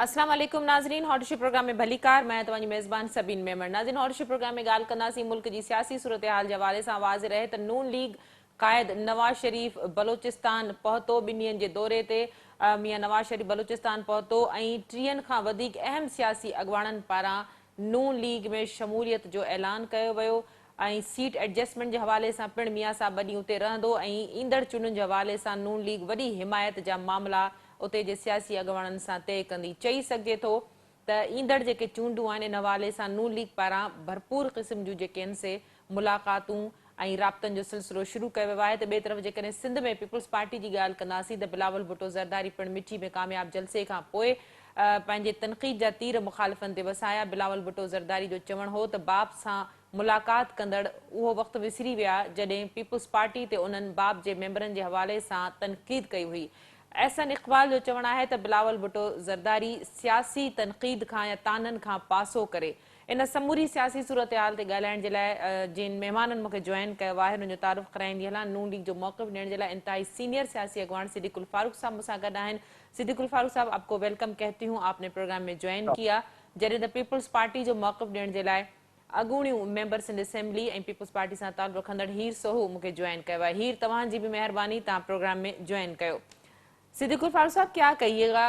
अस्सलाम वालेकुम नाज़रीन, हॉटशो प्रोग्राम में भलीकार मैं तव्हांजी मेज़बान सबीन मेमण। नाज़रीन, हॉटशो प्रोग्राम में ॻाल्हि कंदासीं मुल्क जी सियासी सूरत हाल जे हवाले सां। वाज़ रहे त नून लीग क़ाइद नवाज़ शरीफ बलोचिस्तान पहुतो। 2 ॾींहंनि जे दौरे ते मियां नवाज़ शरीफ बलोचिस्तान पहुतो ऐं 30 खां वधीक अहम सियासी अॻुवाणनि पारां नून लीग में शमूलियत जो ऐलान कयो वियो ऐं सीट एडजस्टमेंट जे हवाले सां पिणु मियां साहब 2 ॾींहं उते रहंदो ऐं ईंदड़ चूंडुनि जे हवाले सां नून लीग वॾी हिमायत जा मामला उते जे सियासी अॻुवाणनि सां तइ कंदी। चई सघिजे थो त ईंदड़ जेके चूंडूं आहिनि इन हवाले सां नून लीग पारां भरपूर क़िस्म जूं जेके आहिनि से मुलाक़ातूं ऐं राब्तनि जो सिलसिलो शुरू कयो वियो आहे। त ॿिए तरफ़ जेकॾहिं सिंध में पीपुल्स पार्टी जी ॻाल्हि कंदासीं त बिलावल भुट्टो ज़रदारी पिणु मिठी में कामयाब जलसे खां पोइ पंहिंजे तनक़ीद जा तीर मुख़ालिफ़नि ते वसाया। बिलावल भुट्टो ज़रदारी जो चवणु हो त बाप सां मुलाक़ात कंदड़ उहो वक़्तु विसरी विया जॾहिं पीपुल्स पार्टी ते उन्हनि बाप जे मेंबरनि जे हवाले सां तनक़ीद कई हुई। एहसन इक़बाल जो चवणु आहे त बिलावल भुट्टो ज़रदारी सियासी तनक़ीद खां या ताननि खां पासो करे इन समूरी सियासी सूरत हाल ते ॻाल्हाइण जे लाइ जिन महिमाननि मूंखे जॉइन कयो आहे हुननि जो तारुफ़ कराईंदी हलां। नून लीग जो मौक़िफ़ ॾियण जे लाइ इंतहाई सीनियर सियासी अॻुवान सिद्दीकुल फारूक साहब मूंसां गॾु आहिनि। सिद्दीकुल फारूक साहब, आपको वेलकम कहती हूँ, आपने प्रोग्राम में ज्वाइन किया। जॾहिं त पीपुल्स पार्टी जो मौक़िफ़ ॾियण जे लाइ अॻूणियूं मेंबर्स इन असेंबली ऐं पीपुल्स पार्टी सां ताल्लुक़ रखंदड़ हीर सोहू मूंखे जॉइन कयो आहे। हीर, तव्हांजी बि महिरबानी, तव्हां प्रोग्राम में ज्वाइन कयो। सिद्दीकुल फारूक साहब, क्या कहिएगा,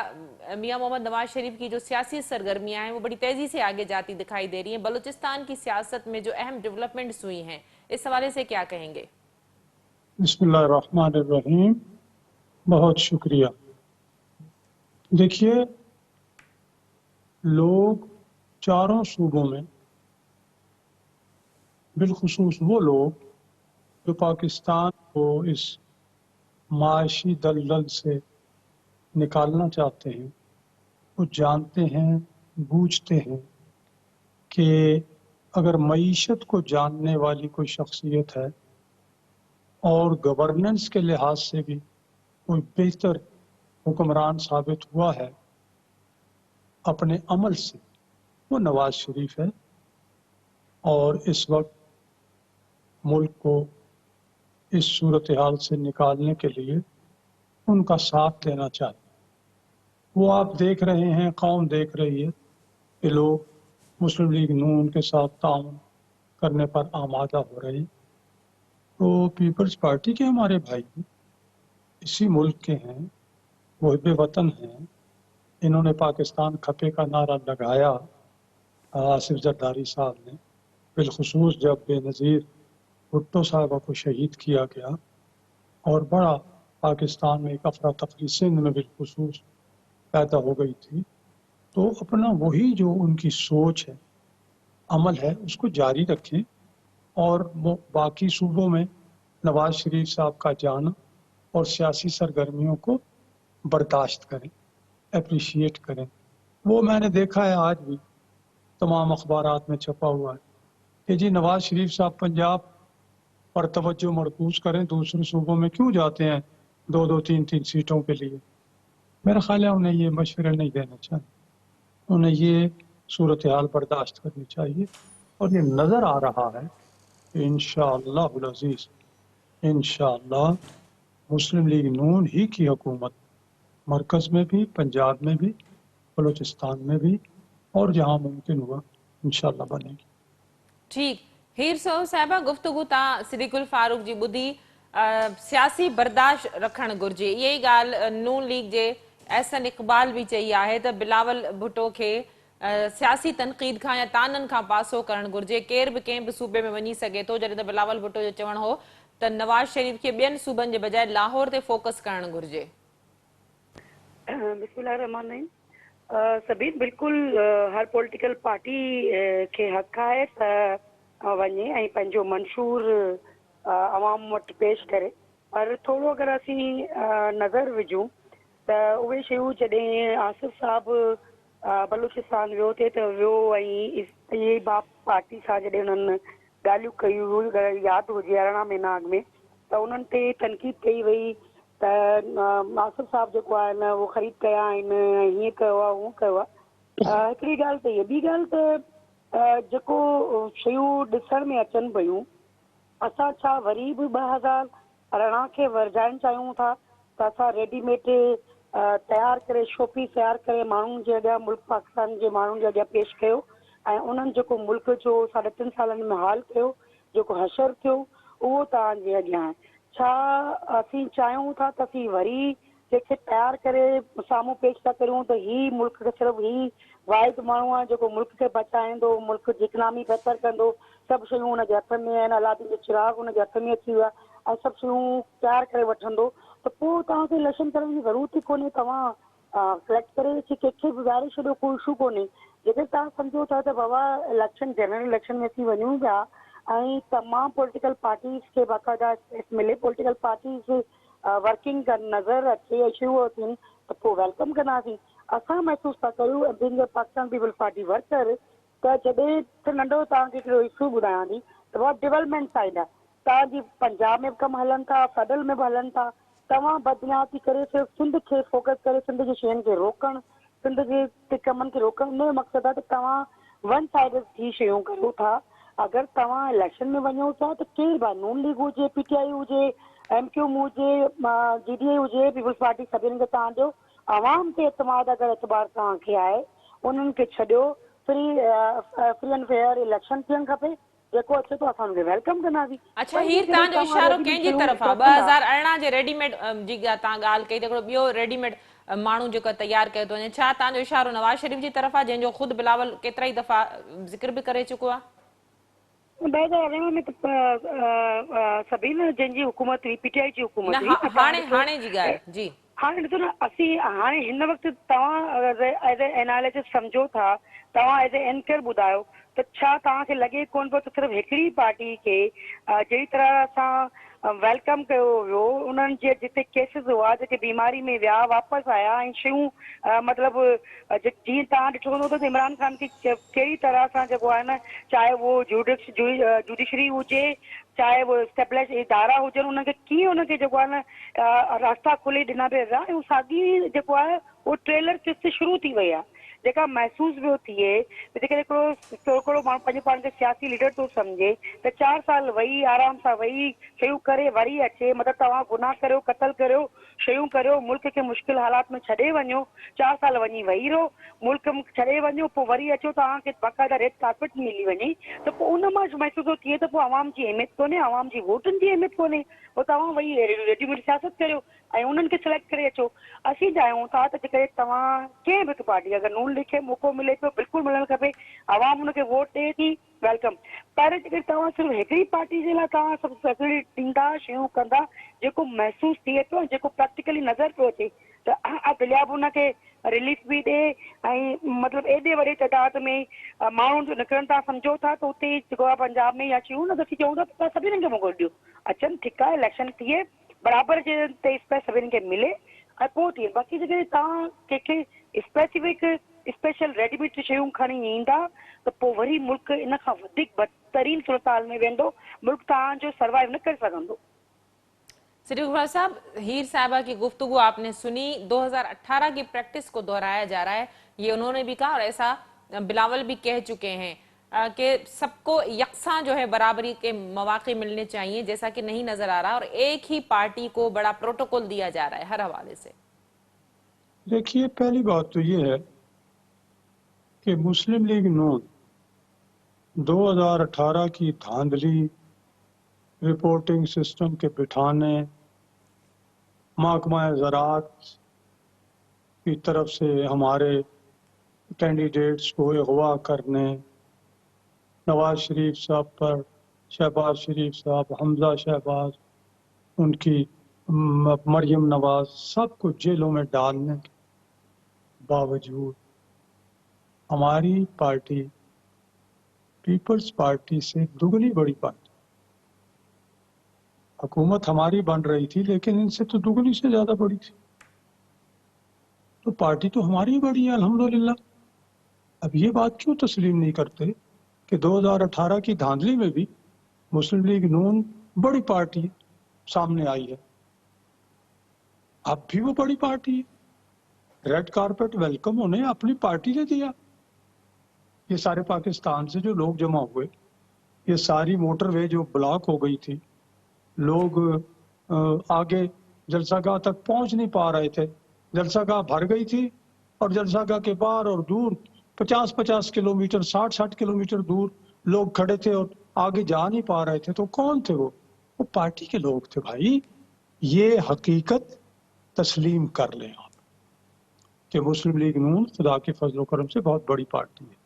मियां मोहम्मद नवाज शरीफ की जो सियासी सरगर्मियां हैं वो बड़ी तेजी से आगे जाती दिखाई दे रही हैं। बलूचिस्तान की सियासत में जो अहम डेवलपमेंट्स हुई हैं, इस हवाले से क्या कहेंगे? बिस्मिल्लाहिर्रहमानिर्रहीम। बहुत शुक्रिया। देखिए, लोग चारों सूबों में, बिलखुसूस वो लोग जो पाकिस्तान को इस माशी दलदल से निकालना चाहते हैं, वो जानते हैं, बूझते हैं कि अगर मईशत को जानने वाली कोई शख्सियत है और गवर्नेंस के लिहाज से भी कोई बेहतर हुक्मरान साबित हुआ है अपने अमल से, वो नवाज शरीफ है। और इस वक्त मुल्क को इस सूरत हाल से निकालने के लिए उनका साथ देना चाहिए। वो आप देख रहे हैं, कौम देख रही है कि लोग मुस्लिम लीग नून के साथ ताउन करने पर आमादा हो रहे हैं। तो पीपल्स पार्टी के हमारे भाई इसी मुल्क के हैं, मुहिब वतन हैं। इन्होंने पाकिस्तान खपे का नारा लगाया आसिफ जरदारी साहब ने, बिलखुसूस जब बेनज़ीर भुट्टो साहबा को शहीद किया गया और बड़ा पाकिस्तान में एक अफरा तफरी सिंध में बिलखुसूस पैदा हो गई थी। तो अपना वही जो उनकी सोच है, अमल है, उसको जारी रखें और वो बाकी सूबों में नवाज शरीफ साहब का जाना और सियासी सरगर्मियों को बर्दाश्त करें, अप्रिशिएट करें। वो मैंने देखा है, आज भी तमाम अखबारात में छपा हुआ है कि जी नवाज शरीफ साहब पंजाब पर तवज्जो मरकूज करें, दूसरे सूबों में क्यों जाते हैं 2-2, 3-3 सीटों के लिए। मेरा ख्याल है उन्हें ये मशवरे नहीं देने चाहिए, उन्हें ये सूरत हाल बर्दाश्त करनी चाहिए। और ये नज़र आ रहा है कि इंशाअल्लाहुल अज़ीज़, इंशाअल्लाह मुस्लिम लीग नून ही की हुकूमत मरकज़ में भी, पंजाब में भी, बलूचिस्तान में भी और जहाँ मुमकिन हुआ इंशाअल्लाह बनेगी। ठीक, हीर सोहू साहिबा, गुफ्तगू तव्हां सिद्दीकुल फारूक जी ॿुधी। सियासी बर्दाश्त रखणु घुर्जे, इहा ई ॻाल्हि नून लीग जे एहसन इक़बाल बि चई आहे त बिलावल भुट्टो खे सियासी तनक़ीद खां या ताननि खां पासो करणु घुर्जे। केर बि कंहिं बि सूबे में वञी सघे थो, जॾहिं त बिलावल भुट्टो जो चवणु हो त नवाज शरीफ खे ॿियनि सूबनि जे बजाए लाहौर ते फोकस करणु घुर्जे। बिस्मिल्लाहिर्रहमानिर्रहीम। सभीन बिल्कुल हर पॉलिटिकल पार्टी के हक़ है त वञे ऐं पंहिंजो मंशूर अवाम वटि पेश करे, पर थोरो अगर असीं नज़र विझूं त उहे शयूं जॾहिं आसिफ साहब बलूचिस्तान वियो थिए त वियो ऐं इहे बाप पार्टी सां जॾहिं उन्हनि ॻाल्हियूं कयूं हुयूं, यादि हुजे 18 महीना अॻु में, त उन्हनि ते तनक़ीद कई वई त आसिफ साहब जेको आहे न उहो ख़रीद कया आहिनि, हीअं कयो आहे, हूअं कयो आहे। हिकिड़ी ॻाल्हि त इहा, ॿी ॻाल्हि त जेको शयूं ॾिसण में अचनि पियूं, असां छा वरी बि 2018 खे वरजाइणु चाहियूं था त असां रेडीमेड तयारु करे शोपीस तयारु करे माण्हुनि जे अॻियां मुल्क पाकिस्तान जे माण्हुनि जे अॻियां पेश कयो ऐं उन्हनि जेको मुल्क जो 3.5 सालनि में हाल कयो, जेको हशर थियो, उहो तव्हांजे अॻियां आहे। छा असीं चाहियूं था त असीं वरी कंहिंखे तयारु करे साम्हूं पेश था करियूं त ही मुल्क खे सिर्फ़ु ही वाहिद माण्हू आहे जेको मुल्क खे बचाईंदो, मुल्क जी इकनॉमी बहितर कंदो, सभु शयूं हुनजे हथ में आहिनि, अलादीन जो चिराग हुनजे हथ में अची वियो आहे ऐं सभु शयूं तयारु करे वठंदो, त पोइ तव्हांखे इलेक्शन करण जी ज़रूरत ई कोन्हे। तव्हां सिलेक्ट करे अची कंहिंखे बि विहारे छॾियो, कोई इशू कोन्हे। जेकर तव्हां सम्झो था त बाबा इलेक्शन जनरल इलेक्शन में असीं वञूं पिया ऐं तमामु पॉलिटिकल पार्टीज़ खे बाक़ाइदा स्पेस मिले, पॉलिटिकल पार्टीज़ वर्किंग नज़र अचे, शुरू थियनि, त पोइ वेलकम कंदासीं। असां महसूसु था करियूं being the Pakistan Peoples Party worker त जॾहिं त नंढो तव्हांखे हिकिड़ो इशू ॿुधायां थी त उहा डेवलपमेंट साइड आहे। तव्हांजी पंजाब में बि कमु हलनि था, फेडरल में बि हलनि था, तव्हां बदनियाती करे सिर्फ़ु सिंध खे फोकस करे सिंध जी शयुनि खे रोकणु, सिंध जे कमनि खे रोकणु, इनजो मक़सदु आहे त तव्हां वन साइडेड थी शयूं कयो था। अगरि तव्हां इलेक्शन में वञो था त केरु बि नून लीग हुजे, पीटीआई हुजे, MQ हुजे, GDA हुजे, पीपल्स पार्टी, सभिनि खे तव्हांजो आवाम ते एतमाद अगरि एतबार तव्हांखे आहे, उन्हनि खे छॾियो, फ्री एंड फेयर इलेक्शन थियणु खपे, जेको अचे थो असां हुनखे वेलकम कंदासीं। अच्छा, हीर तव्हांजो इशारो कंहिंजी तरफ़ आहे? 2018 जे रेडीमेड जी तव्हां ॻाल्हि कई त हिकिड़ो ॿियो रेडीमेड माण्हू जेको तयारु कयो थो वञे, छा तव्हांजो इशारो नवाज़ शरीफ़ जी तरफ़ आहे, जंहिंजो ख़ुदि बिलावल केतिरा ई दफ़ा ज़िक्र बि करे चुको आहे? 2018 में त सभी न जंहिंजी हुकूमत हुई, पीटीआई जी हुकूमत हुई। हाणे जी ॻाल्हि जी। हाणे ॾिसो न, असीं हाणे हिन वक़्तु तव्हां एज ए एनालिसिस सम्झो था, तव्हां एज ए एंकर ॿुधायो त छा तव्हांखे लॻे कोन पियो त सिर्फ़ु हिकिड़ी पार्टी खे जहिड़ी तरह सां वेलकम कयो वियो, उन्हनि जे जिते केसिस हुआ, जेके बीमारी में विया वापसि आया ऐं शयूं मतिलबु जीअं तव्हां ॾिठो हूंदो त इमरान ख़ान खे कहिड़ी तरह सां जेको आहे न, चाहे उहो जुडिशरी हुजे, चाहे वो स्टेबलिश इदारा हुजनि, उनखे कीअं उनखे जेको आहे न रास्ता खोले ॾिना पिया विया ऐं साॻी जेको आहे उहो ट्रेलर किस्त शुरू थी वई आहे, जेका महसूस पियो थिए जेकॾहिं हिकिड़ो माण्हू पंहिंजे पाण खे सियासी लीडर थो सम्झे त 4 साल वेही आराम सां वेही शयूं करे वरी अचे, मतिलबु तव्हां गुनाह करियो, क़तल करियो, शयूं करियो, मुल्क खे मुश्किल हालात में छॾे वञो, 4 साल वञी वेही रहो, मुल्क छॾे वञो, पोइ वरी अचो, तव्हांखे बाक़ाइदा रेड कार्पेट मिली वञे, त पोइ उन मां महसूस थो थिए त पोइ आवाम जी अहमियत कोन्हे, आवाम जी वोटनि जी अहमियत कोन्हे, पोइ तव्हां वही रेडीमेड सियासत करियो ऐं उन्हनि खे सिलेक्ट करे अचो। असीं चाहियूं था त जेकॾहिं तव्हां कंहिं बि पार्टी अगरि नून लीग खे मौक़ो मिले पियो, बिल्कुलु मिलणु खपे, आवाम हुनखे वोट ॾिए थी, वेलकम। पर जेकॾहिं तव्हां सिर्फ़ु हिकिड़ी पार्टी जे लाइ तव्हां सभु फैसिलिटी ॾींदा, शयूं कंदा, जेको महसूसु थिए पियो, जेको प्रैक्टिकली नज़र पियो अचे त दिलिया बि हुनखे रिलीफ बि ॾे ऐं मतिलबु एॾे वॾे तइदाद में माण्हू निकिरनि था, सम्झो था त उते जेको आहे पंजाब में या चयूं न त असीं चऊं था त सभिनीनि खे मौक़ो ॾियो, अचनि, ठीकु आहे, इलेक्शन थिए, बराबरि जे ते स्पेस सभिनी खे मिले ऐं पोइ थिए। बाक़ी जेकॾहिं तव्हां कंहिंखे स्पेसिफिक स्पेशल रेडीमेड शयूं खणी ईंदा त पोइ वरी मुल्क इन खां वधीक बदतरीन सूरत में वेंदो, मुल्क तव्हांजो सर्वाइव न करे सघंदो। सिद्दीक गफार साहब, हीर साहबा की गुफ्तगू आपने सुनी, 2018 की प्रैक्टिस को दोहराया जा रहा है, ये उन्होंने भी कहा और ऐसा बिलावल भी कह चुके हैं कि सबको यकसा जो है बराबरी के मौके मिलने चाहिए, जैसा कि नहीं नजर आ रहा और एक ही पार्टी को बड़ा प्रोटोकॉल दिया जा रहा है हर हवाले से। देखिए, पहली बात तो ये है कि मुस्लिम लीग नून 2018 की धांधली, रिपोर्टिंग सिस्टम के बिठाने, महकमा ज़राअत की तरफ से हमारे कैंडिडेट्स को अगवा करने, नवाज शरीफ साहब पर शहबाज शरीफ साहब, हमजा शहबाज, उनकी मरियम नवाज, सबको जेलों में डालने के बावजूद हमारी पार्टी पीपल्स पार्टी से दुगनी बड़ी पार्टी, हुकूमत हमारी बन रही थी लेकिन इनसे तो दुगनी से ज्यादा बड़ी थी, तो पार्टी तो हमारी ही बड़ी है अल्हम्दुलिल्लाह। अब ये बात क्यों तस्लीम नहीं करते कि 2018 की धांधली में भी मुस्लिम लीग नून बड़ी पार्टी सामने आई है, अब भी वो बड़ी पार्टी है, रेड कारपेट वेलकम उन्हें अपनी पार्टी ने दिया। ये सारे पाकिस्तान से जो लोग जमा हुए, ये सारी मोटरवे जो ब्लॉक हो गई थी, लोग आगे जलसागाह तक पहुंच नहीं पा रहे थे, जलसा गाह भर गई थी और जलसा गाह के पार और दूर 50-50 किलोमीटर 60-60 किलोमीटर दूर लोग खड़े थे और आगे जा नहीं पा रहे थे। तो कौन थे वो पार्टी के लोग थे भाई। ये हकीकत तस्लीम कर लें आप कि मुस्लिम लीग नून खुदा के फजल करम से बहुत बड़ी पार्टी है।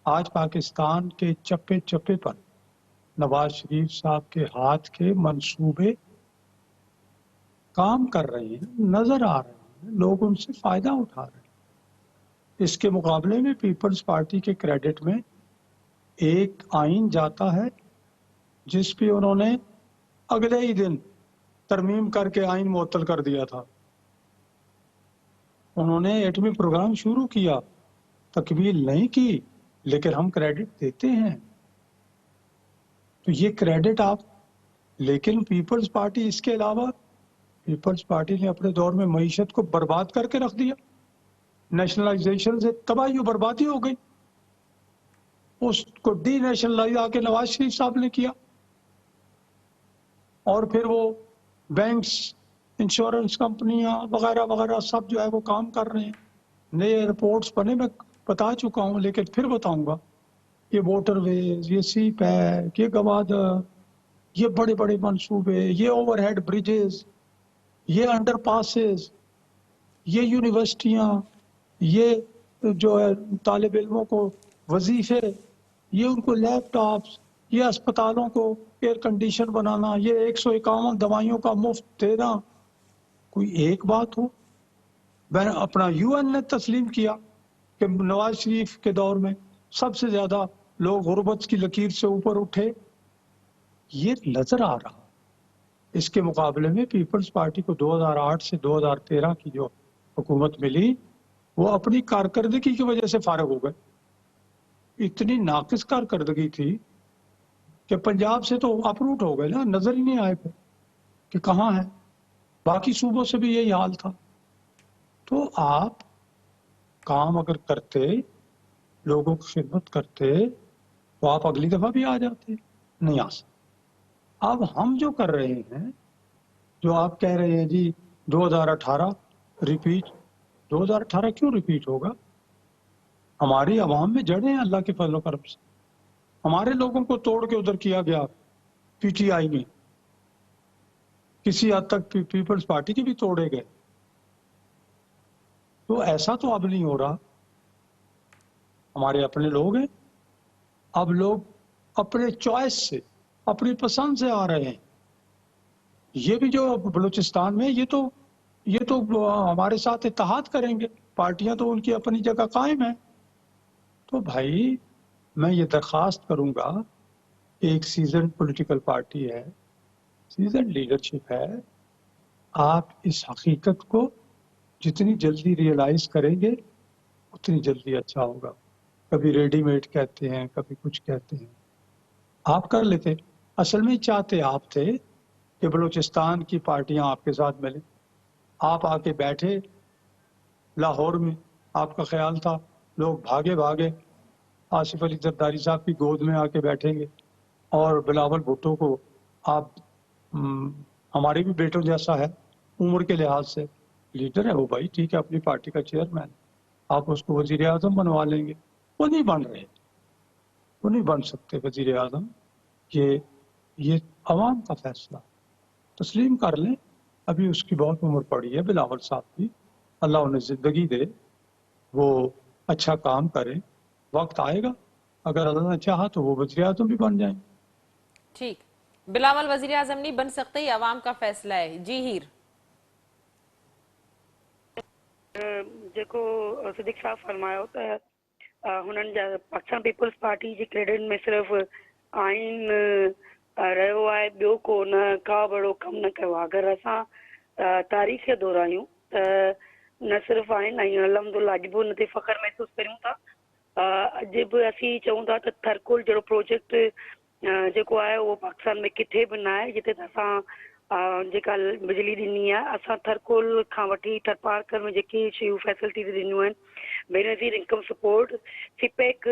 आज पाकिस्तान के चप्पे चप्पे पर नवाज शरीफ साहब के हाथ के मंसूबे काम कर रहे हैं, नजर आ रहे हैं, लोग उनसे फायदा उठा रहे हैं। इसके मुकाबले में पीपल्स पार्टी के क्रेडिट में एक आइन जाता है जिस पे उन्होंने अगले ही दिन तरमीम करके आइन मुअत्तल कर दिया था। उन्होंने एटमी प्रोग्राम शुरू किया, तकमील नहीं की, लेकिन हम क्रेडिट देते हैं। तो ये क्रेडिट आप, लेकिन पीपल्स पार्टी इसके अलावा पीपल्स पार्टी ने अपने दौर में मईशत को बर्बाद करके रख दिया। नेशनलाइजेशन से तबाही और बर्बादी हो गई। उसको डी नेशनलाइज आके नवाज शरीफ साहब ने किया और फिर वो बैंक्स, इंश्योरेंस कंपनियां वगैरह वगैरह सब जो है वो काम कर रहे हैं। नए एयरपोर्ट्स बने, मैं बता चुका हूं लेकिन फिर बताऊंगा। ये वाटरवेज, ये सी पैक, ये गवादर, ये बड़े बड़े मंसूबे, ये ओवरहेड ब्रिजेस, ये अंडरपासेस, ये यूनिवर्सिटियां, ये जो है तालिब इल्मों को वजीफे, ये उनको लैपटॉप्स, ये अस्पतालों को एयर कंडीशन बनाना, ये 151 दवाइयों का मुफ्त देना, कोई एक बात हो। मैंने अपना यूएन ने तस्लीम किया कि नवाज शरीफ के दौर में सबसे ज्यादा लोग गुर्बत की लकीर से ऊपर उठे। ये नजर आ रहा। इसके मुकाबले में पीपल्स पार्टी को 2008 से 2013 की जो हुकूमत मिली वो अपनी कारकर्दगी की वजह से फारग हो गए। इतनी नाकिस कारकर्दगी थी कि पंजाब से तो अपरूट हो गए ना, नजर ही नहीं आए फिर कि कहाँ है। बाकी सूबों से भी यही हाल था। तो आप काम अगर करते, लोगों की खिदमत करते, तो आप अगली दफा भी आ जाते, नहीं आ सकते। अब हम जो कर रहे हैं, जो आप कह रहे हैं जी 2018 रिपीट, 2018 क्यों रिपीट होगा? हमारी आवाम में जड़ें हैं अल्लाह के फजल करम से। हमारे लोगों को तोड़ के उधर किया गया पीटीआई में, किसी हद तक पीपल्स पार्टी के भी तोड़े गए। तो ऐसा तो अब नहीं हो रहा। हमारे अपने लोग हैं, अब लोग अपने चॉइस से, अपनी पसंद से आ रहे हैं। ये भी जो बलूचिस्तान में ये तो हमारे साथ इत्तेहाद करेंगे, पार्टियां तो उनकी अपनी जगह कायम है। तो भाई मैं ये दरख्वास्त करूंगा, एक सीजन पॉलिटिकल पार्टी है, सीजन लीडरशिप है, आप इस हकीकत को जितनी जल्दी रियलाइज करेंगे उतनी जल्दी अच्छा होगा। कभी रेडीमेड कहते हैं, कभी कुछ कहते हैं, आप कर लेते। असल में चाहते आप थे कि बलूचिस्तान की पार्टियां आपके साथ मिलें। आप आके बैठे लाहौर में, आपका ख्याल था लोग भागे भागे आसिफ अली जरदारी साहब की गोद में आके बैठेंगे और बिलावल भुट्टो को आप हमारे भी बेटों जैसा है, उम्र के लिहाज से लीडर है वो, भाई ठीक है, अपनी पार्टी का चेयरमैन, आप उसको वजीर आजम बनवा लेंगे। वो नहीं बन रहे, वो नहीं बन सकते वजीर आजम। ये अवाम का फैसला, तस्लीम कर लें। अभी उसकी बहुत उम्र पड़ी है बिलावल साहब की, अल्लाह उन्हें जिंदगी दे, वो अच्छा काम करें। वक्त आएगा, अगर अल्लाह ने चाहा तो वो वजीर आजम भी बन जाएंगे। ठीक, बिलावल वजीर आजम नहीं बन सकते, ये अवाम का फैसला है। जी हीर। जेको सिद्दीक साहब फरमायो त हुननि जा पाकिस्तान पीपल्स पार्टी जे क्रेडिट में सिर्फ़ु आइन रहियो आहे, ॿियो को न का बड़ो कमु न कयो आहे। अगरि असां तारीख़ खे दोहरायूं त न सिर्फ़ु आइन, ऐं अलहमदुलिल्लाह अॼु बि हुन ते फ़ख़्रु महसूसु करियूं था। अॼु बि असीं चऊं था त थरकोल जहिड़ो प्रोजेक्ट जेको आहे उहो पाकिस्तान में किथे बि न आहे, जिते त असां जेका बिजली ॾिनी आहे। असां थरकोल खां वठी थरपारकर में जेकी शयूं फैसिलिटीज़ ॾिनियूं आहिनि, बेनज़ीर इनकम सपोर्ट सीपेक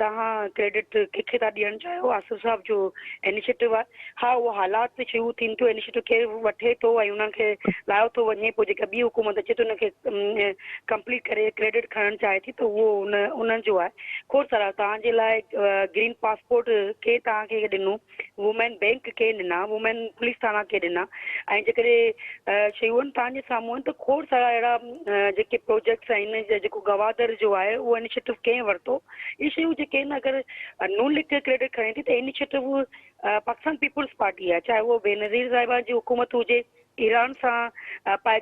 तव्हां क्रेडिट कंहिंखे था ॾियणु चाहियो आसिफ साहब जो इनिशिएटिव आहे हा उहो हालात शुरू थियनि थियूं इनिशिएटिव केरु वठे थो ऐं उन्हनि खे लाहियो थो वञे पोइ जेका ॿी हुकूमत अचे थो उनखे कंप्लीट करे क्रेडिट खणणु चाहे थी त उहो उन्हनि जो आहे खोड़ सारा तव्हांजे लाइ ग्रीन पासपोर्ट के तव्हांखे ॾिनो वुमेन बैंक के ॾिना वुमेन पुलिस थाना के ॾिना ऐं जेकॾहिं शयूं आहिनि तव्हांजे साम्हूं आहिनि त खोड़ सारा अहिड़ा जेके प्रोजेक्ट्स आहिनि जेको गवादर जो आहे उहो इनिशिएटिव कंहिं वरितो इहे शयूं जेके आहिनि अगरि नून लीग खे क्रेडिट खणे थी त इनिशिएटिव पाकिस्तान पीपुल्स पार्टी आहे चाहे उहो बेनज़ीर साहिबा जी हुकूमत हुजे ईरान सां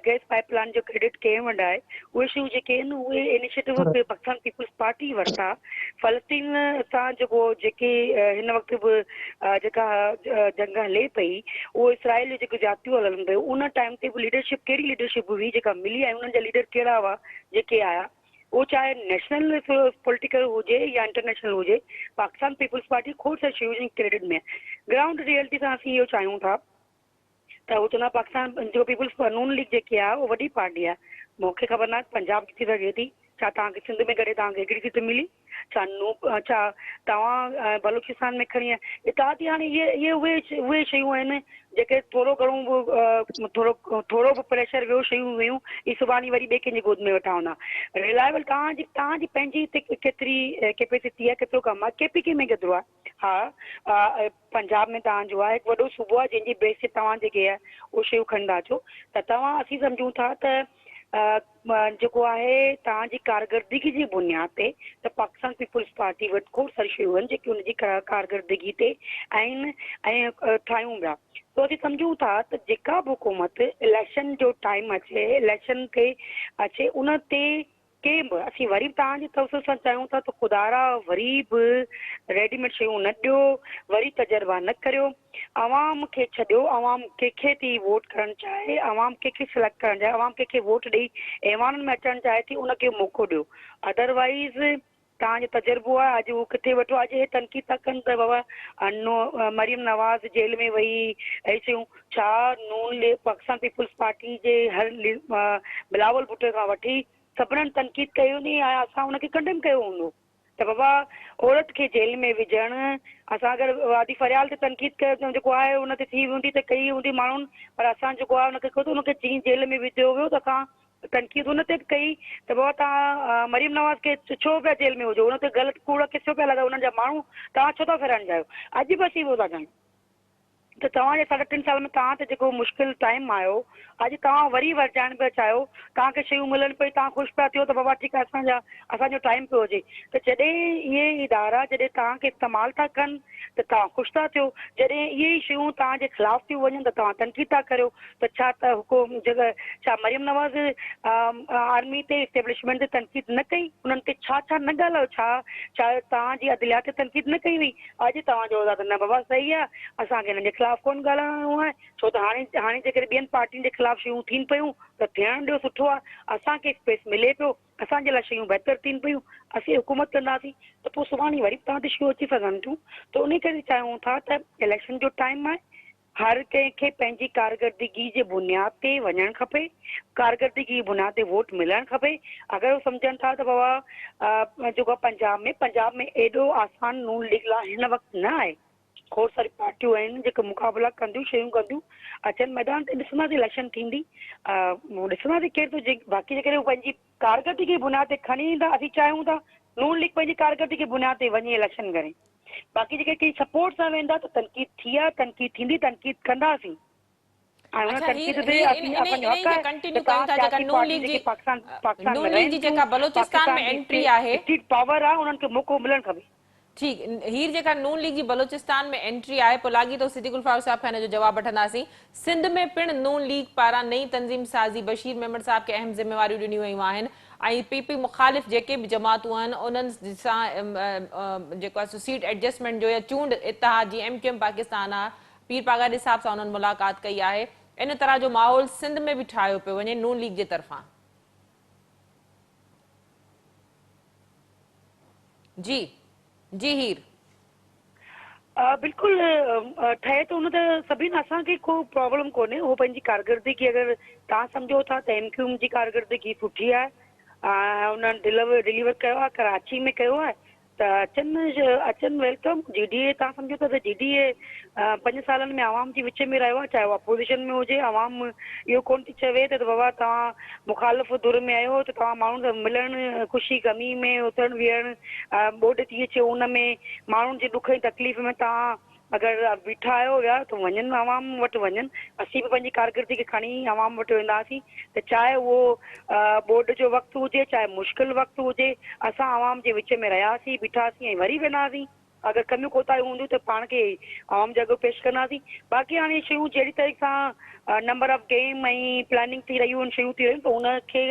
गैस पाइपलाइन जो क्रेडिट कंहिं वटि आहे उहे शयूं जेके आहिनि उहे इनिशिएटिव पाकिस्तान पीपुल्स पार्टी वरिता फ़लस्तीन सां जेके हिन वक़्तु बि जेका जंग हले पई उहो इसराइल जो जेके जातियूं हलनि पियूं उन टाइम ते बि लीडरशिप कहिड़ी लीडरशिप हुई जेका मिली ऐं उन्हनि जा लीडर कहिड़ा हुआ जेके आया वो चाहे नेशनल पॉलिटिकल हुजे या इंटरनेशनल हुजे पाकिस्तान पीपुल्स पार्टी खोड़ सारी शयूं जी क्रेडिट में ग्राउंड रियलिटी सां असीं इहो चाहियूं था त उहो चवंदा पाकिस्तान जो पीपुल्स नून लीग जेकी आहे उहा वॾी पार्टी आहे मूंखे ख़बर न आहे पंजाब किथे सघे थी छा तव्हांखे सिंध में गॾे तव्हांखे हिकिड़ी सीट मिली छा तव्हां बलूचिस्तान में खणी आहे तव्हां थी हाणे इहे उहे शयूं आहिनि जेके थोरो घणो बि थोरो बि प्रेशर वियो शयूं वियूं इहे सुभाणे वरी ॿिए कंहिंजी गोद में वेठा हूंदा रिलायबल तव्हांजी पंहिंजी हिते केतिरी कैपेसिटी आहे केतिरो कमु आहे केपीके में केतिरो आहे हा पंजाब में तव्हांजो आहे हिकु वॾो सूबो आहे जंहिंजी बेस ते तव्हां जेके आहे उहे शयूं खणंदा अचो त तव्हां असीं सम्झूं था त जेको आहे तव्हांजी कारकर्दगी जी बुनियाद ते त पाकिस्तान पीपुल्स पार्टी वटि खोड़ सारी शयूं आहिनि जेके उनजी कारकर्दगी ते आहिनि ऐं ठाहियूं पिया तो असीं सम्झूं था त जेका बि हुकूमत इलेक्शन जो टाइम अचे इलेक्शन ते अचे उन ते के बि असीं वरी तव्हांजी तरफ़ सां चाहियूं था त ख़ुदारा वरी बि रेडीमेड शयूं न ॾियो वरी तजर्बा न करियो अवाम खे छॾियो अवाम कंहिंखे थी वोट करणु चाहे अवाम कंहिंखे सिलेक्ट करणु चाहे अवाम कंहिंखे वोट ॾेई ऐवाननि में अचणु चाहे थी उनखे मौक़ो ॾियो अदरवाइज़ तव्हांजो तजुर्बो आहे अॼु उहो किथे वेठो आहे अॼु हे तनक़ीद था कनि त बाबा मरियम नवाज़ जेल में वई ऐं शयूं छा नून लीग पाकिस्तान पीपुल्स पार्टी जे हर बिलावल भुट्टो खां वठी सभिनीनि तनक़ीद कई हूंदी ऐं असां हुनखे कंडेम कयो हूंदो त बाबा औरत खे जेल में विझणु असां अगरि वादी फरियाल ते तनक़ीद कयो जेको आहे हुन ते थी हूंदी त कई हूंदी माण्हुनि पर असां जेको आहे हुनखे कयो त हुनखे जीअं जेल में विझियो वियो त असां तनक़ीद हुन ते कई त बाबा तव्हां मरियम नवाज़ खे छो पिया जेल में हुजो हुन ते ग़लति कूड़ किसो पिया लॻायो हुननि जा माण्हू तव्हां छो था फिराइणु चाहियो अॼु बि असीं उहो था कयूं त तव्हांजे 3.5 साल में तव्हां ते जेको मुश्किल टाइम आयो अॼु तव्हां वरी वरजाइण पिया चाहियो तव्हांखे शयूं मिलनि पई तव्हां ख़ुशि पिया थियो त बाबा ठीकु आहे असांजो टाइम पियो हुजे त जॾहिं इहे इदारा जॾहिं तव्हांखे इस्तेमालु था कनि त तव्हां ख़ुशि था थियो जॾहिं इहे ई शयूं तव्हांजे ख़िलाफ़ थियूं वञनि त तव्हां तनक़ीद था करियो त छा त हुकुम जॻह छा मरियम नवाज़ आर्मी ते इस्टेब्लिशमेंट ते तनक़ीद न कई उन्हनि ते छा न ॻाल्हायो छा तव्हांजी अदलिया ते तनक़ीद न कई हुई अॼु तव्हां चओ था त न बाबा सही आहे असांखे हिननि जे ख़िलाफ़ कोन ॻाल्हाइणो आहे छो त हाणे जेकॾहिं ॿियनि पार्टियुनि जे ख़िलाफ़ शयूं थियनि पियूं त थियण ॾियो सुठो आहे असांखे स्पेस मिले पियो असांजे लाइ शयूं बहितर थियनि पियूं असीं हुकूमत कंदासीं त पोइ सुभाणे वरी तव्हां ते शयूं अची सघनि थियूं त उन करे चाहियूं था त इलेक्शन जो टाइम आहे हर कंहिंखे पंहिंजी कारकर्दगी जे बुनियाद ते वञणु खपे कारकर्दगी जी बुनियाद ते वोट मिलणु खपे अगरि उहे सम्झनि था त बाबा जेको आहे पंजाब में एॾो आसान नून लीग लाइ हिन वक़्तु न आहे खोड़ सारी पार्टियूं आहिनि जेके मुक़ाबला कंदियूं शयूं कंदियूं अचनि मैदान ते ॾिसंदासीं इलेक्शन थींदी ॾिसंदासीं केरु थो बाक़ी जेकॾहिं हू पंहिंजी कारकर्दगी जी बुनियाद ते खणी ईंदा असीं चाहियूं था नून लीग पंहिंजी कारकर्दगी जी बुनियाद ते वञी इलेक्शन करे बाक़ी जेके कंहिं सपोर्ट सां वेंदा त तनक़ीद थी आहे तनक़ीद थींदी तनक़ीद कंदासीं नून लीग जी जेका बलोचिस्तान में एंट्री आहे पावर आहे उन्हनि खे मौक़ो मिलणु खपे ठीक हीर जेका नून लीग जी बलोचिस्तान में एंट्री आहे पोइ लागी तो सिद्दीक गुलफार साहब खां हिन जो जवाब वठंदासीं सिंध में पिण नून लीग पारां नई तंज़ीम साज़ी बशीर मेमण साहब खे अहम ज़िम्मेवारियूं ॾिनियूं वयूं आहिनि ऐं पीपी मुखालिफ़ जेके बि जमातूं आहिनि उन्हनि सां जेको आहे सीट एडजस्टमेंट जो या चूंड इतिहाद जी MQM पाकिस्तान आहे पीर पागाड़ी साहब सां उन्हनि मुलाक़ात कई आहे इन तरह जो माहौल सिंध में बि ठाहियो पियो वञे नून लीग जे तरफ़ां जी जी हीर बिल्कुलु ठहे त हुन त सभिनि असांखे को प्रॉब्लम कोन्हे उहो पंहिंजी कारकर्दगी अगरि तव्हां सम्झो था त MQM जी कारकर्दगी सुठी आहे उन्हनि डिलीवर कयो आहे, कराची में कयो आहे। त अचनि वेलकम। GDA तव्हां सम्झो था त GDA 5 सालनि में आवाम जे विच में रहियो आहे, चाहे उहा अपोज़िशन में हुजे। आवाम इहो कोन थी चवे त बाबा तव्हां मुखालिफ़ धुर में आहियो त तव्हां माण्हुनि सां मिलणु, ख़ुशी गमी में उथणु विहणु, ॿोॾि थी अचे उन में, माण्हुनि जे ॾुख ऐं तकलीफ़ में तव्हां अगरि बीठा आहियो या त वञनि आवाम वटि वञनि। असीं बि पंहिंजी कारकिर्दी खे खणी आवाम वटि वेंदासीं, त चाहे उहो ॿोॾि जो वक़्तु हुजे, चाहे मुश्किल वक़्तु हुजे, असां आवाम जे विच में रहियासीं, बीठासीं ऐं वरी वेंदासीं। अगरि कमियूं कोताहियूं हूंदियूं त पाण खे आवाम जे अॻु पेश कंदासीं। बाक़ी हाणे शयूं जहिड़ी तरह सां नंबर ऑफ गेम ऐं प्लानिंग थी रहियूं आहिनि, शयूं थी रहियूं, त उनखे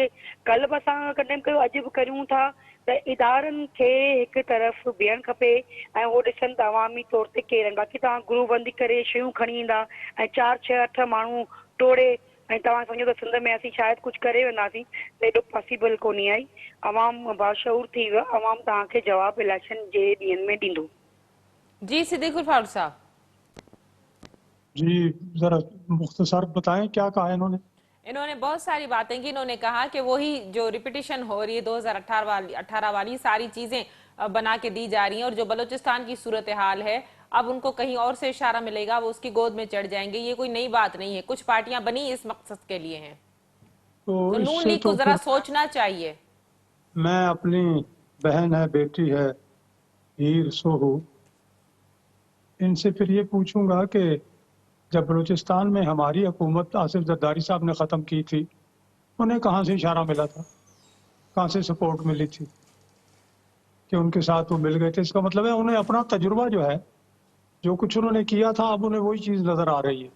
कल्ह बि असां कंडेम कयो, अॼु बि करियूं था त इदारनि खे हिकु तरफ़ बीहणु खपे ऐं उहो ॾिसनि त अवामी तौर ते केरु आहिनि। बाक़ी तव्हां ग्रुप बंदी करे शयूं खणी ईंदा ऐं 4, 6, 8 माण्हू टोड़े ऐं तव्हां सम्झो त सिंध में असीं शायदि कुझु करे वेंदासीं, त एॾो पॉसिबल कोन्हे आई। अवाम बाशऊर थी वियो, अवाम तव्हांखे जवाबु इलेक्शन जे ॾींहंनि में ॾींदो। जी सिद्दीक उल फारूक साहब। जी जरा मुख्तसर बताएं क्या कहा है इन्होंने। इन्होंने बहुत सारी बातें की। इन्होंने कहा कि वही जो रिपीटिशन हो रही है 2018 वाली सारी चीजें बना के दी जा रही हैं, और जो बलूचिस्तान की सूरत हाल है अब उनको कहीं और से इशारा मिलेगा वो उसकी गोद में चढ़ जाएंगे। ये कोई नई बात नहीं है, कुछ पार्टियां बनी इस मकसद के लिए हैं, तो नून इससे लीग को तो जरा फिर सोचना चाहिए। मैं अपनी बहन है, बेटी है हीर सोहू, इनसे फिर ये पूछूंगा कि जब बलूचिस्तान में हमारी हुकूमत आसिफ जरदारी साहब ने ख़त्म की थी, उन्हें कहाँ से इशारा मिला था, कहाँ से सपोर्ट मिली थी कि उनके साथ वो मिल गए थे। इसका मतलब है उन्हें अपना तजुर्बा जो है, जो कुछ उन्होंने किया था, अब उन्हें वही चीज़ नज़र आ रही है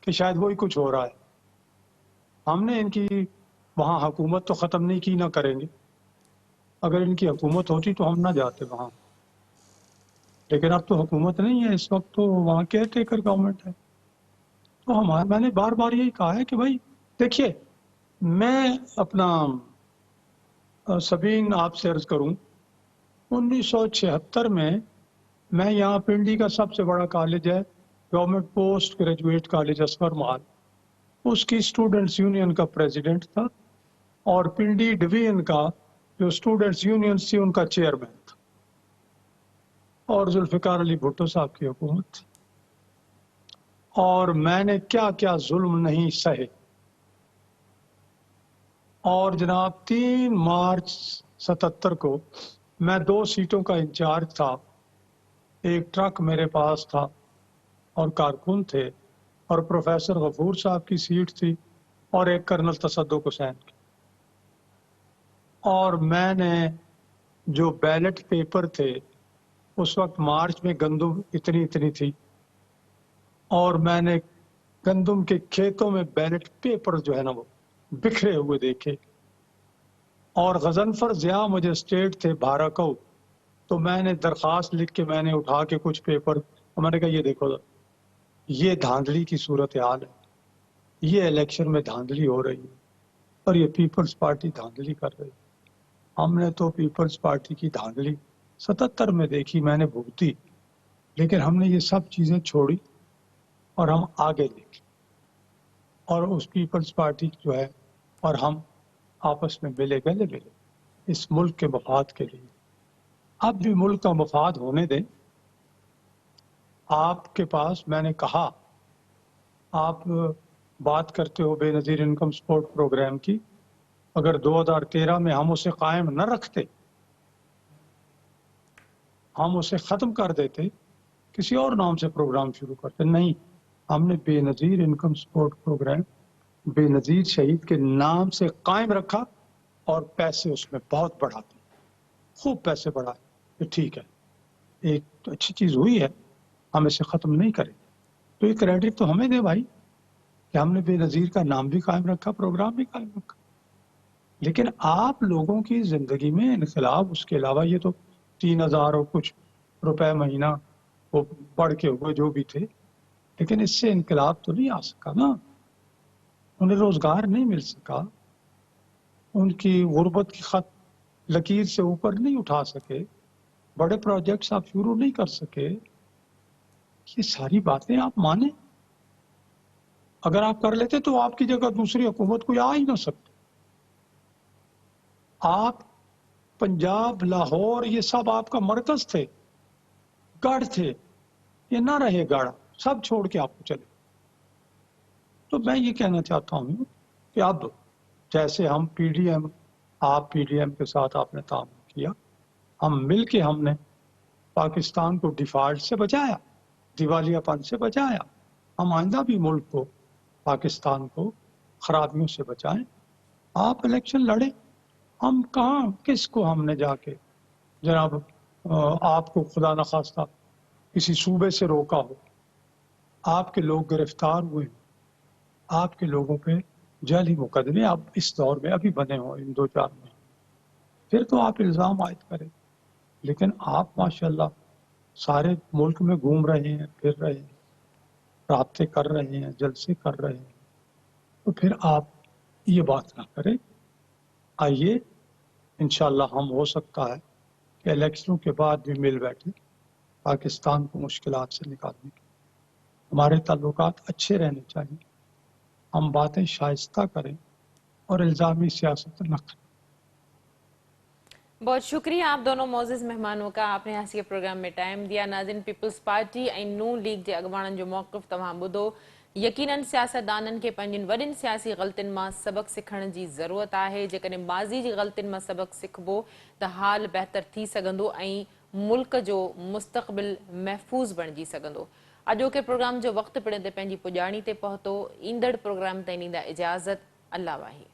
कि शायद वही कुछ हो रहा है। हमने इनकी वहाँ हुकूमत तो ख़त्म नहीं की, ना करेंगे। अगर इनकी हुकूमत होती तो हम ना जाते वहाँ, लेकिन अब तो हुकूमत नहीं है, इस वक्त तो वहाँ केयर टेकर गवर्नमेंट है। तो मैंने बार बार यही कहा है कि भाई देखिए, मैं अपना सबीन आपसे अर्ज करूं, 1976 में मैं यहाँ पिंडी का सबसे बड़ा कॉलेज है government post graduate college Asghar Mall, उसकी स्टूडेंट्स यूनियन का प्रेसिडेंट था, और पिंडी डिवीजन का जो स्टूडेंट्स यूनियन थी उनका चेयरमैन था, और जुल्फिकार अली भुट्टो साहब की हुकूमत थी। और मैंने क्या क्या जुल्म नहीं सहे। और जनाब 3 मार्च 77 को मैं 2 सीटों का इंचार्ज था, एक ट्रक मेरे पास था और कारकुन थे, और प्रोफेसर गफूर साहब की सीट थी और एक कर्नल तसद्दुक हुसैन की। और मैंने जो बैलेट पेपर थे, उस वक्त मार्च में गंदम इतनी इतनी थी, और मैंने गंदम के खेतों में बैलेट पेपर जो है ना वो बिखरे हुए देखे। और गजनफर ज़िया मुझे स्टेट थे भारको, तो मैंने दरख्वास्त लिख के मैंने उठा के कुछ पेपर, मैंने कहा ये देखो, ये धांधली की सूरत हाल है, ये इलेक्शन में धांधली हो रही है और ये पीपल्स पार्टी धांधली कर रही है। हमने तो पीपल्स पार्टी की धांधली 77 में देखी, मैंने भुगती, लेकिन हमने ये सब चीज़ें छोड़ी और हम आगे देखे, और उस पीपल्स पार्टी जो है और हम आपस में मिले गले मिले इस मुल्क के मफाद के लिए। अब भी मुल्क का मफाद होने दें। आपके पास मैंने कहा, आप बात करते हो बेनज़ीर इनकम सपोर्ट प्रोग्राम की, अगर 2013 में हम उसे कायम न रखते, हम उसे ख़त्म कर देते, किसी और नाम से प्रोग्राम शुरू करते, नहीं, हमने Benazir income support programme Benazir शहीद के नाम से कायम रखा और पैसे उसमें बहुत बढ़ा दिए, खूब पैसे बढ़ाए। तो ठीक है, एक तो अच्छी चीज़ हुई है, हम इसे ख़त्म नहीं करेंगे। तो ये क्रेडिट तो हमें दे भाई कि हमने बेनज़ीर का नाम भी कायम रखा, प्रोग्राम भी कायम रखा। लेकिन आप लोगों की ज़िंदगी में इनकलाब, उसके अलावा ये तो 3000 और कुछ रुपए महीना वो बढ़ के हुए जो भी थे, लेकिन इससे इनकलाब तो नहीं आ सका ना, उन्हें रोज़गार नहीं मिल सका, उनकी गुर्बत की खत लकीर से ऊपर नहीं उठा सके, बड़े प्रोजेक्ट्स आप शुरू नहीं कर सके। ये सारी बातें आप माने, अगर आप कर लेते तो आपकी जगह दूसरी हुकूमत कोई आ ही ना सकती। آپ پنجاب، لاہور، یہ سب آپ کا مرکز تھے، گڑھ تھے، یہ نہ رہے گڑھ، سب چھوڑ کے آپ کو چلے. تو میں یہ کہنا چاہتا ہوں کہ اب جیسے ہم پی ڈی ایم، آپ پی ڈی ایم کے ساتھ آپ نے تعاون کیا، ہم مل کے ہم نے پاکستان کو ڈیفالٹ سے بچایا، دیوالیہ پن سے بچایا. ہم آئندہ بھی ملک کو، پاکستان کو خرابیوں سے بچائیں. آپ الیکشن لڑیں، ہم کہاں کس کو ہم نے جا کے جناب آپ کو خدا نخواستہ کسی صوبے سے روکا ہو. آپ کے لوگ گرفتار ہوئے، آپ کے لوگوں پہ جعلی مقدمے اب اس دور میں ابھی بنے ہوں ان 2-4 مہینے، پھر تو آپ الزام عائد کریں. لیکن آپ ماشاءاللہ سارے ملک میں گھوم رہے ہیں، پھر رہے ہیں، رابطے کر رہے ہیں، جلسے کر رہے ہیں، تو پھر آپ یہ بات نہ کریں. آئیے انشاءاللہ ہم ہو سکتا ہے کہ الیکشنوں کے بعد بھی مل بیٹھے پاکستان کو مشکلات سے نکالنے کے. ہمارے تعلقات اچھے رہنے چاہیے، ہم باتیں شائستہ کریں اور الزامی سیاست نہ کریں. بہت شکریہ آپ دونوں معزز مہمانوں کا، آپ نے ہاسي پروگرام میں ٹائم دیا. ناظرین، پیپلز پارٹي ۽ نون لیگ جي اڳواڻن جو موقف توهان ٻڌو. یقیناً سیاستدانن کي پنهंجن وڏن سياسي غلطين مان سبق سکڻ جي ضرورت آهي. جيڪڏهن ماضي جي غلطين مان سبق سکبو ته حال بهتر ٿي سگهندو ۽ ملڪ جو مستقبل محفوظ بڻجي سگهندو. اڄوڪي پروگرام جو وقت پڻ تي پنهنجي پڄاڻي تي پهتو. ايندڙ پروگرام تائين ڏيندا اجازت. الله واهي.